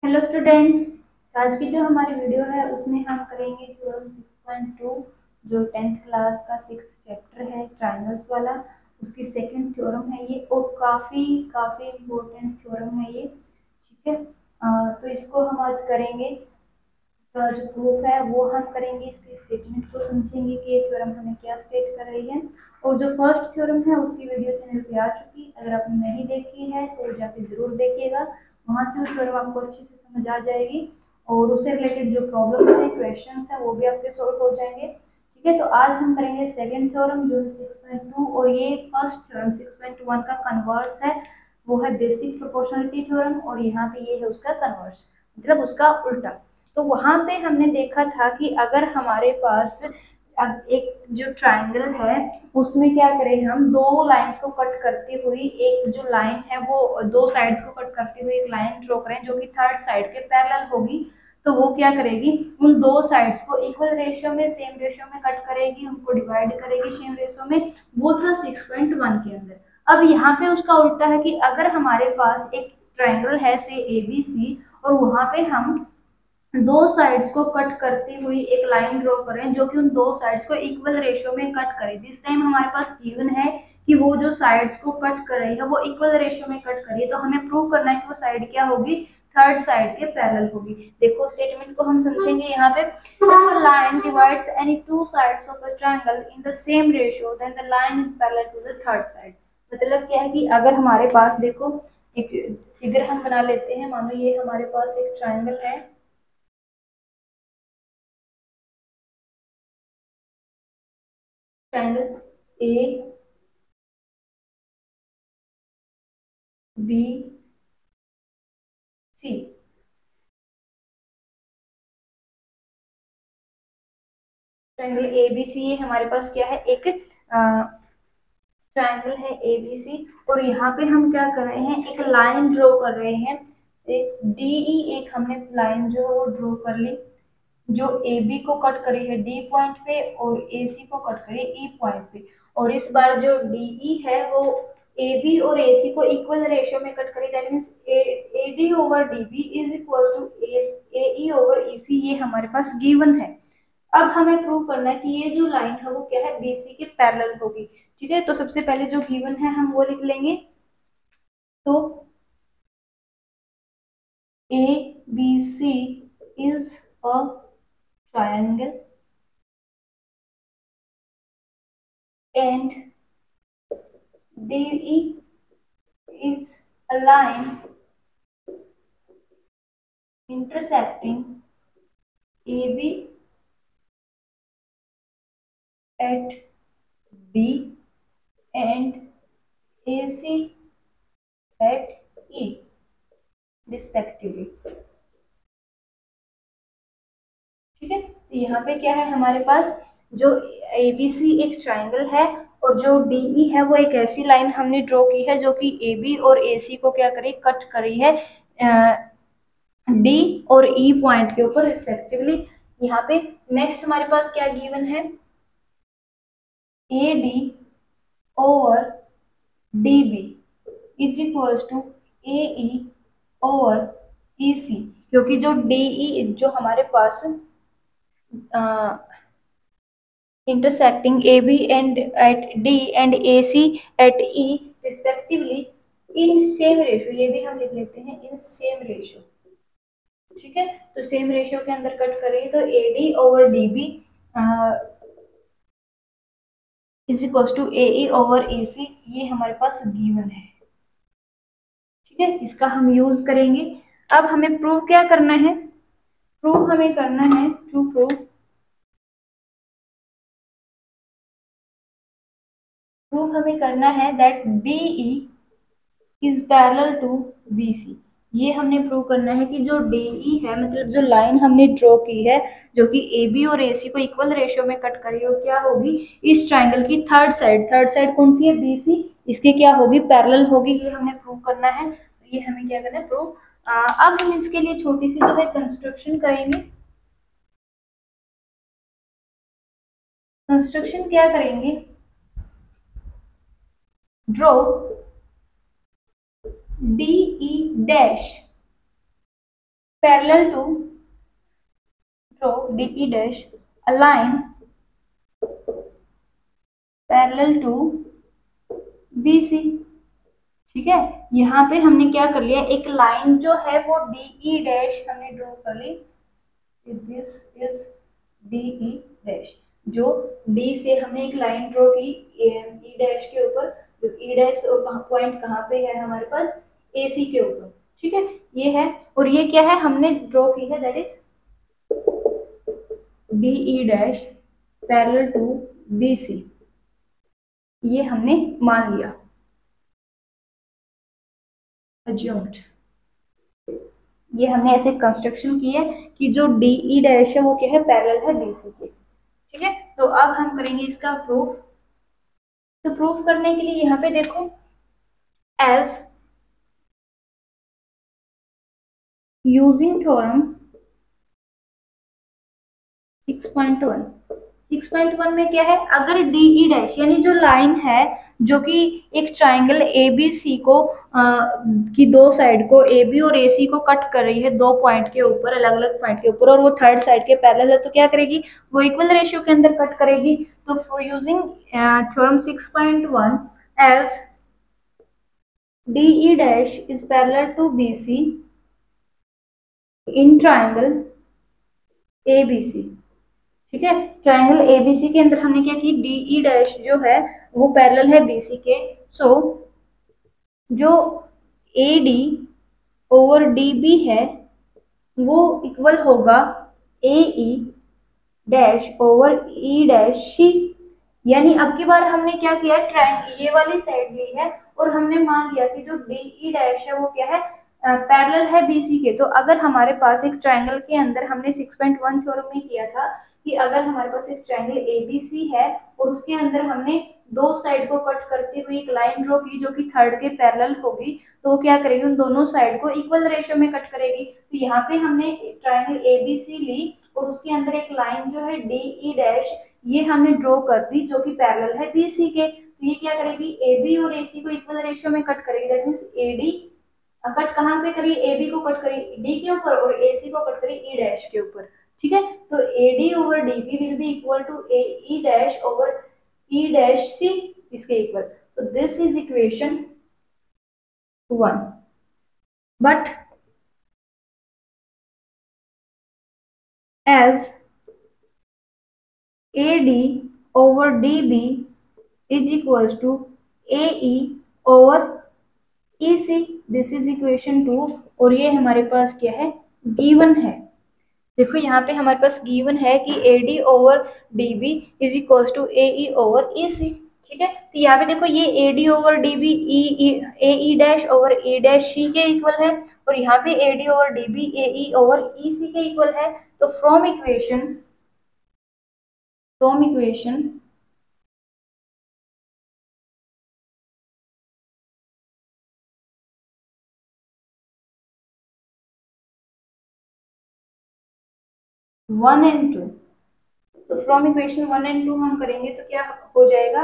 Hello students. आज की जो हमारी वीडियो है उसमें हम करेंगे थ्योरम 6.2 जो 10th क्लास का 6th चैप्टर है ट्रायंगल्स वाला। उसकी सेकंड थ्योरम है ये और काफ़ी काफ़ी इम्पोर्टेंट थ्योरम है ये। ठीक है। तो इसको हम आज करेंगे। इसका जो प्रूफ है वो हम करेंगे, इसके स्टेटमेंट को समझेंगे कि ये थ्योरम हमें क्या स्टेट कर रही है। और जो फर्स्ट थ्योरम है उसकी वीडियो चैनल पे आ चुकी, अगर आपने नहीं देखी है तो जाके ज़रूर देखिएगा। वहाँ से वो थ्योरम आपको अच्छे से समझ आ जाएगी और उससे रिलेटेड जो प्रॉब्लम्स है, क्वेश्चंस है, वो भी आपके सॉल्व हो जाएंगे। ठीक है। तो आज हम करेंगे सेकंड थ्योरम जो है 6.2 और ये फर्स्ट थ्योरम 6.1 का कन्वर्स है। वो है बेसिक प्रोपोर्शनलिटी थ्योरम और यहाँ पे ये है उसका कन्वर्स, मतलब उसका उल्टा। तो वहां पे हमने देखा था कि अगर हमारे पास एक जो ट्रायंगल है उसमें क्या करें, हम दो लाइंस को कट करती हुई एक जो लाइन है वो दो साइड्स को कट करती हुई एक लाइन ड्रॉ करें जो कि थर्ड साइड के पैरेलल होगी। तो वो क्या करेगी, उन दो साइड्स को इक्वल रेशियो में सेम रेशियो में कट करेगी, उनको डिवाइड करेगी सेम रेशियो में। वो था 6.1 के अंदर। अब यहाँ पे उसका उल्टा है कि अगर हमारे पास एक ट्रायंगल है से ABC और वहां पे हम दो साइड्स को कट करती हुई एक लाइन ड्रॉ करें जो कि उन दो साइड्स को इक्वल रेशियो में कट करे। दिस टाइम हमारे पास गिवन है कि वो जो साइड्स को कट कर रही है वो इक्वल रेशियो में कट करिए, तो हमें प्रूव करना है कि वो साइड क्या होगी, थर्ड साइड के पैरेलल होगी। देखो स्टेटमेंट को हम समझेंगे यहाँ पे। If a line divides any two sides of a triangle in the same ratio then the line is parallel to the third side. मतलब क्या है कि अगर हमारे पास देखो एक फिगर हम बना लेते हैं, मानो ये हमारे पास एक ट्रायंगल है। Triangle A B C. Triangle A B C, ये हमारे पास क्या है, एक ट्रायंगल है ए बी सी। और यहाँ पे हम क्या कर रहे हैं, एक लाइन ड्रॉ कर रहे हैं से डी ई। एक हमने लाइन जो है वो ड्रॉ कर ली जो ए बी को कट करी है डी पॉइंट पे और ए सी को कट करी ई पॉइंट पे। और इस बार जो डी ई है वो ए बी और ए सी को इक्वल रेशियो में कट करी। That means A D over D B is equal to A E over E C. ये हमारे पास गिवन है। अब हमें प्रूव करना है कि ये जो लाइन है वो क्या है, बीसी के पैरेलल होगी। ठीक है। तो सबसे पहले जो गिवन है हम वो लिख लेंगे। तो A B C is a triangle and DE is a line intersecting AB at B and AC at E respectively। ठीक है। तो यहाँ पे क्या है हमारे पास, जो ABC एक ट्राइंगल है और जो DE है वो एक ऐसी लाइन हमने ड्रॉ की है जो कि AB और AC को क्या करी, कट करी है डी और ई पॉइंट के ऊपर रिस्पेक्टिवली। यहाँ पे नेक्स्ट हमारे पास क्या गिवन है, A D over D B is equals to A E over E C. क्योंकि जो डी ई जो हमारे पास intersecting AB and at D and AC at E respectively in same ratio, ये भी हम लिख लेते हैं in same ratio। ठीक है। तो सेम रेशियो के अंदर कट करें तो AD over DB is equal to AE over AC। ये हमारे पास गिवन है। ठीक है। इसका हम यूज करेंगे। अब हमें प्रूव क्या करना है, प्रूव हमें करना है टू प्रूव हमें करना है that DE is parallel to BC। ये हमने प्रूव करना है कि जो DE है, मतलब जो लाइन हमने ड्रॉ की है जो कि AB और AC को इक्वल रेशियो में कट करी है, वो क्या होगी, इस ट्राइंगल की थर्ड साइड। थर्ड साइड कौन सी है, BC। इसके क्या होगी, पैरेलल होगी। ये हमने प्रूव करना है। ये हमें क्या करना है, प्रूव। अब हम इसके लिए छोटी सी जो है कंस्ट्रक्शन करेंगे। कंस्ट्रक्शन क्या करेंगे, draw DE dash parallel to draw DE dash a line parallel to BC। ठीक है, यहाँ पे हमने क्या कर लिया, एक लाइन जो है वो DE डैश हमने ड्रॉ कर ली। दिस इज DE डैश, जो D से हमने एक लाइन ड्रॉ की E डैश के ऊपर, जो E डैश पॉइंट कहाँ पे है हमारे पास, AC के ऊपर। ठीक है, ये है, और ये क्या है हमने ड्रॉ की है, that is DE dash parallel to BC। ये हमने मान लिया, assumed। ये हमने ऐसे कंस्ट्रक्शन की है कि जो DE डैश है वो क्या है, पैरेलल है BC के। ठीक है, तो अब हम करेंगे इसका प्रूफ। तो प्रूफ करने के लिए यहाँ पे देखो, एज यूजिंग थ्योरम 6.1। 6.1 में क्या है, अगर DE डैश यानी जो लाइन है जो कि एक ट्राइंगल ABC को की दो साइड को AB और AC को कट कर रही है, दो पॉइंट के ऊपर, अलग अलग पॉइंट के ऊपर, और वो थर्ड साइड के पैरेलल है, तो क्या करेगी, वो इक्वल रेशियो के अंदर कट करेगी। तो for using theorem 6.1, as DE dash is parallel to BC in triangle ABC। ठीक है, ट्राइंगल ABC के अंदर हमने क्या की, DE डैश जो है वो पैरेलल है BC के। सो जो AD ओवर DB है वो इक्वल होगा AE dash over E dash C। यानी अब की बार हमने क्या किया, ट्राइंगल ये वाली साइड ली है और हमने मान लिया कि जो DE डैश है वो क्या है, पैरेलल है BC के। तो अगर हमारे पास एक ट्राइंगल के अंदर, हमने 6.1 थ्योरम में किया था कि अगर हमारे पास एक ट्राइंगल ABC है और उसके अंदर हमने दो साइड को कट करते हुए एक लाइन ड्रॉ की जो कि थर्ड के पैरेलल होगी, तो वो क्या करेगी, उन दोनों साइड को इक्वल रेशियो में कट करेगी। तो यहाँ पे हमने ट्राइंगल ABC ली और उसके अंदर एक लाइन जो है DE डैश, ये हमने ड्रॉ कर दी जो कि पैरेलल है BC के। तो ये क्या करेगी, AB और AC को इक्वल रेशियो में कट करेगी। दैट मींस AD कट कहाँ पे करी, AB को कट करी D के ऊपर और AC को कट करी E डैश के ऊपर। ठीक है, तो AD over DB will be equal to AE dash over E dash C, इसके इक्वल। तो this is equation 1। But as AD over DB is equals to AE over EC, this is equation 2। और ये हमारे पास क्या है, गिवन है। देखो यहाँ पे हमारे पास गिवन है कि AD over DB is equals to AE over EC। ठीक है, तो यहाँ पे देखो ये AD over DB AE dash over E dash C के इक्वल है, और यहाँ पे AD over DB AE over EC के इक्वल है। तो फ्रॉम इक्वेशन 1 and 2, तो फ्रॉम इक्वेशन 1 and 2 हम करेंगे तो क्या हो जाएगा,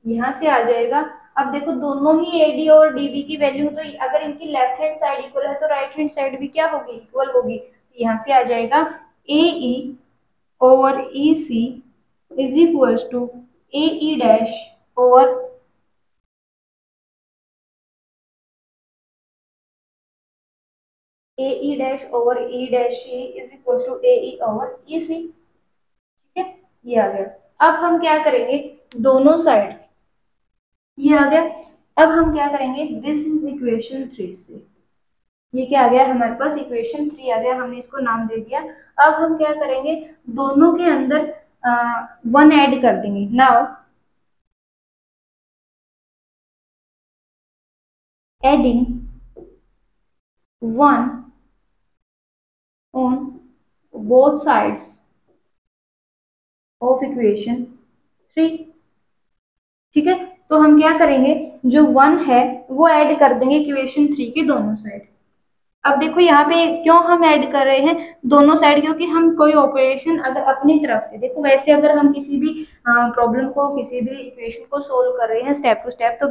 यहाँ से आ जाएगा। अब देखो दोनों ही AD और DB की वैल्यू, तो अगर इनकी लेफ्ट हैंड साइड इक्वल है तो राइट हैंड साइड भी क्या होगी, इक्वल होगी। तो यहाँ से आ जाएगा AE over EC is equals to AE dash over AE dash over E dash C is equals to AE over EC। ठीक है, ये आ गया। अब हम क्या करेंगे, दोनों साइड, ये आ गया। अब हम क्या करेंगे, दिस इज इक्वेशन 3 से, ये क्या आ गया हमारे पास, इक्वेशन 3 आ गया, हमने इसको नाम दे दिया। अब हम क्या करेंगे, दोनों के अंदर 1 ऐड कर देंगे। Now adding 1 on both sides of equation 3। ठीक है, तो हम क्या करेंगे, जो 1 है वो ऐड कर देंगे इक्वेशन 3 के दोनों साइड। अब देखो यहाँ पे क्यों हम ऐड कर रहे हैं दोनों साइड, क्योंकि हम कोई ऑपरेशन अगर अपनी तरफ से, देखो वैसे अगर हम किसी भी प्रॉब्लम को, किसी भी इक्वेशन को सोल्व कर रहे हैं स्टेप टू स्टेप, तो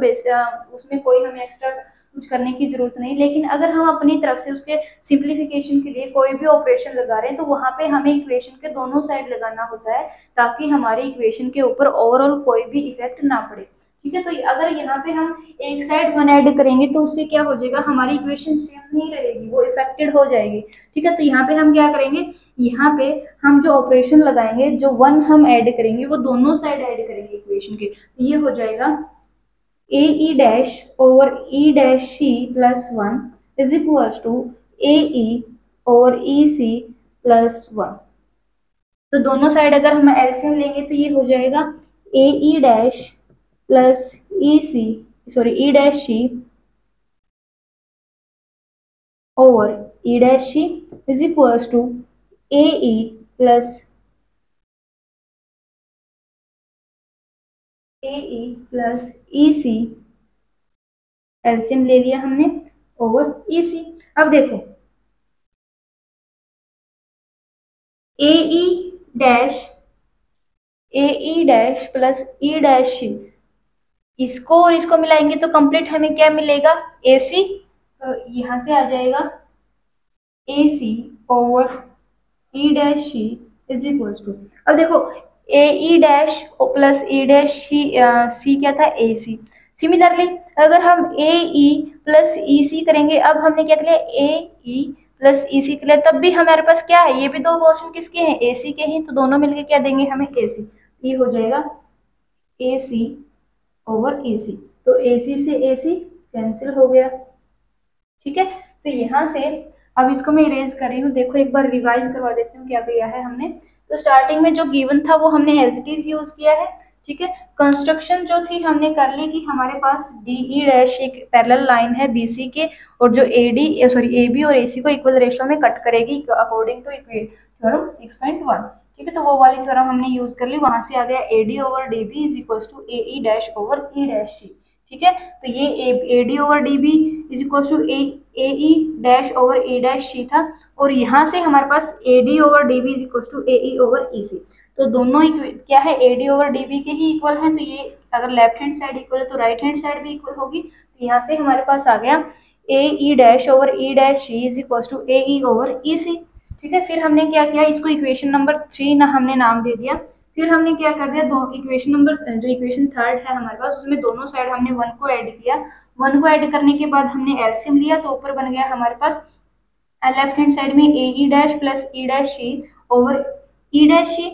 उसमें कोई हमें एक्स्ट्रा कुछ करने की जरूरत नहीं। लेकिन अगर हम अपनी तरफ से उसके सिंप्लीफिकेशन के लिए कोई भी ऑपरेशन लगा रहे हैं तो वहां पे हमें इक्वेशन के दोनों साइड लगाना होता है, ताकि हमारे इक्वेशन के ऊपर ओवरऑल कोई भी इफेक्ट ना पड़े। ठीक है, तो अगर यहाँ पे हम एक साइड वन ऐड करेंगे तो उससे क्या हो जाएगा, हमारी इक्वेशन सेम नहीं रहेगी, वो इफेक्टेड हो जाएगी। ठीक है, तो यहाँ पे हम क्या करेंगे, यहाँ पे हम जो ऑपरेशन लगाएंगे, जो वन हम ऐड करेंगे वो दोनों साइड ऐड करेंगे इक्वेशन के। तो ये हो जाएगा A E dash over E dash C plus one is equals to A E over E C plus one. तो दोनों साइड अगर हम एलसीएम लेंगे तो ये हो जाएगा A E dash plus E C, sorry E dash C over E dash C is equals to A E plus A E plus E C, LCM ले लिया हमने, ओवर ई सी। अब देखो A E dash, A E dash plus E dash C, इसको और इसको मिलाएंगे तो कंप्लीट हमें क्या मिलेगा, ए सी। तो यहां से आ जाएगा A C over E dash C is equals to, अब देखो A E dash plus E dash C, C क्या था, ए सी। सिमिलरली अगर हम ए ई प्लस ई सी करेंगे, अब हमने क्या किया, ए ई प्लस ई सी किया, तब भी हमारे पास क्या है, ये भी दो पोर्शन किसके हैं, ए सी के हैं, तो दोनों मिलके क्या देंगे हमें, ए सी। ये हो जाएगा ए सी ओवर ए सी, तो ए सी से ए सी कैंसिल हो गया। ठीक है, तो यहाँ से अब इसको मैं इरेज कर रही हूँ, देखो एक बार रिवाइज करवा देती हूँ क्या किया है हमने। तो स्टार्टिंग में जो गिवन था वो हमने एज इट इज यूज किया है। ठीक है, कंस्ट्रक्शन जो थी हमने कर ली कि हमारे पास डी ई डैश एक पैरेलल लाइन है बीसी के, और जो A D sorry A B और ए सी को इक्वल रेशियो में कट करेगी अकॉर्डिंग टू थ्योरम 6.1। ठीक है, तो वो वाली थ्योरम हमने यूज कर ली, वहां से आ गया A D over D B is equal to A E dash over E dash C. ठीक है, तो ये A D over D B is equal to A E dash over A dash C था, और यहाँ से हमारे पास A D over D B is equal to A E over E C. तो दोनों क्या है, A D over D B के ही इक्वल है, तो ये अगर लेफ्ट हैंड साइड इक्वल है तो राइट हैंड साइड भी इक्वल होगी। तो यहाँ से हमारे पास आ गया A E dash over E dash C is equal to A E over E C. ठीक है, फिर हमने क्या किया, इसको इक्वेशन नंबर 3 ना हमने नाम दे दिया। फिर हमने क्या कर दिया, दो इक्वेशन नंबर जो इक्वेशन थर्ड है हमारे पास, उसमें दोनों साइड हमने वन को ऐड किया। वन को ऐड करने के बाद हमने एलसीएम लिया, तो ऊपर बन गया हमारे पास लेफ्ट हैंड साइड में A E dash plus E dash C over E dash C,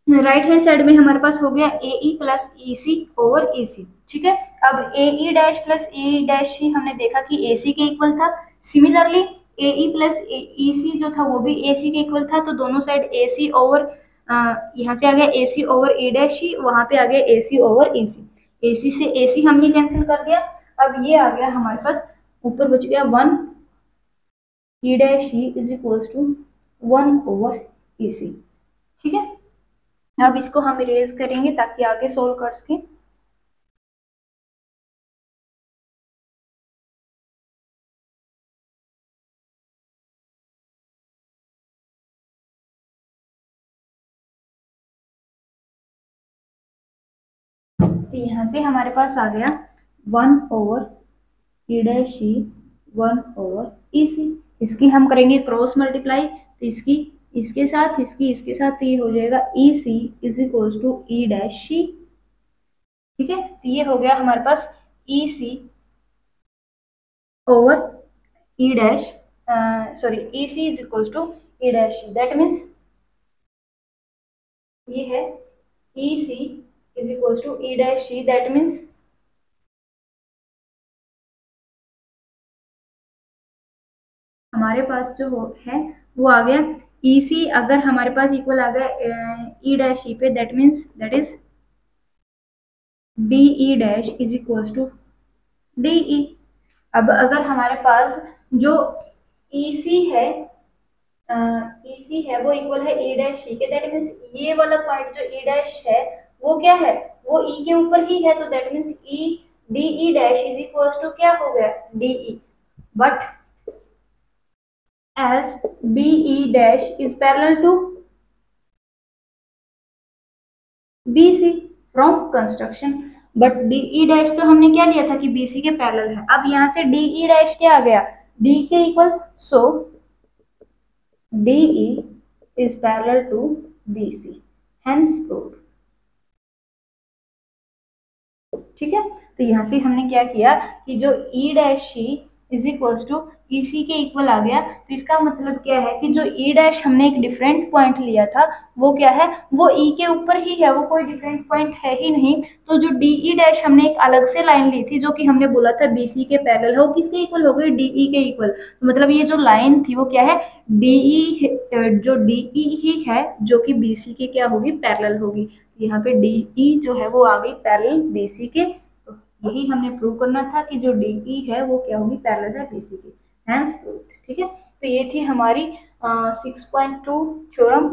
right hand side में हमारे पास हो गया A E plus E C over E C. ठीक है, अब A E dash plus E dash C हमने देखा कि ए सी के इक्वल था। सिमिलरली ए ई प्लस ई सी जो था वो भी ए सी के इक्वल था, तो दोनों साइड ए सी ओवर, यहाँ से आ गया ए सी ओवर ए डैश सी, वहां पे आ गया ए सी ओवर ई सी। ए सी से ए सी हमने कैंसिल कर दिया। अब ये आ गया हमारे पास, ऊपर बच गया one E dash C is equals to one over E C. ठीक है, अब इसको हम इरेज करेंगे ताकि आगे सोल्व कर सकें। तो यहाँ से हमारे पास आ गया वन ओवर ई डैश सी, वन ओवर ई सी। इसकी हम करेंगे क्रॉस मल्टीप्लाई, तो इसकी इसके साथ, इसकी इसके साथ, तो ये हो जाएगा E C is equals to E dash C. ठीक है, तो ये हो गया हमारे पास E C over E dash, sorry E C is equals to E dash C, that means ये है E C is equals to E dash C, that means हमारे पास जो है वो आ गया ई सी, अगर हमारे पास इक्वल आ गया ई डैश सी पे, that means that is D E dash is equals to D E. अब अगर हमारे पास जो ई सी है, ई सी है वो इक्वल है ई डैश सी के, दैट मीन्स ये वाला पॉइंट जो ई डैश है वो क्या है, वो ई के ऊपर ही है, तो that means E D E dash is equals to क्या हो गया, D E. But as DE dash is parallel to BC from construction, but D E dash तो हमने क्या लिया था कि बीसी के पैरेलल है। अब यहाँ से डी ई डैश क्या आ गया, डी के equal, so D E is parallel to B C, hence proved. ठीक है, तो यहाँ से हमने क्या किया कि जो E dash C is equals to E C के इक्वल आ गया। तो इसका मतलब क्या है कि जो ई डैश हमने एक डिफरेंट पॉइंट लिया था वो क्या है, वो ई के ऊपर ही है, वो कोई डिफरेंट पॉइंट है ही नहीं। तो जो डी ई डैश हमने एक अलग से लाइन ली थी जो कि हमने बोला था बी सी के पैरेलल है, वो किसके इक्वल हो गई, डी ई के इक्वल। तो मतलब ये जो लाइन थी वो क्या है, डी ई, जो डी ई ही है जो कि बी सी के क्या होगी, पैरेलल होगी। यहाँ पे डी ई जो है वो आ गई पैरेलल बी सी के। यही हमने प्रूव करना था कि जो डीई है वो क्या होगी, पैरेलल है बीसी की, हेंस प्रूव्ड। ठीक है, तो ये थी हमारी 6.2 थ्योरम,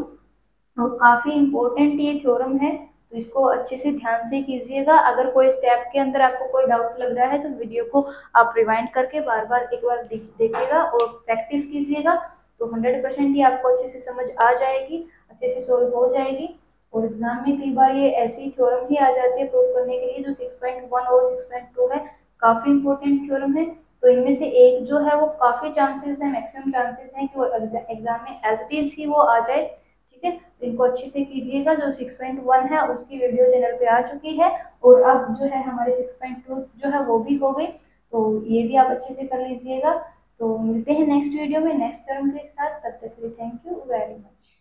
और काफी इंपॉर्टेंट ये थ्योरम है, तो इसको अच्छे से ध्यान से कीजिएगा। अगर कोई स्टेप के अंदर आपको कोई डाउट लग रहा है तो वीडियो को आप रिवाइंड करके बार बार एक बार देखिएगा और प्रैक्टिस कीजिएगा, तो 100% ये आपको अच्छे से समझ आ जाएगी, अच्छे से सोल्व हो जाएगी। और एग्जाम में कई बार ये ऐसी थ्योरम ही आ जाती है प्रूव करने के लिए जो 6.1 और 6.2 है, काफी इंपॉर्टेंट थ्योरम है। तो इनमें से एक जो है वो काफी चांसेस है, मैक्सिमम चांसेस हैं कि वो एग्जाम में एज इट इज ही वो आ जाए। ठीक है, तो इनको अच्छे से कीजिएगा। जो 6.1 है उसकी वीडियो चैनल पे आ चुकी है, और अब जो है हमारे 6.2 जो है वो भी हो गई, तो ये भी आप अच्छे से कर लीजिएगा। तो मिलते हैं नेक्स्ट वीडियो में नेक्स्ट टर्म के साथ, तब तक के लिए थैंक यू वेरी मच।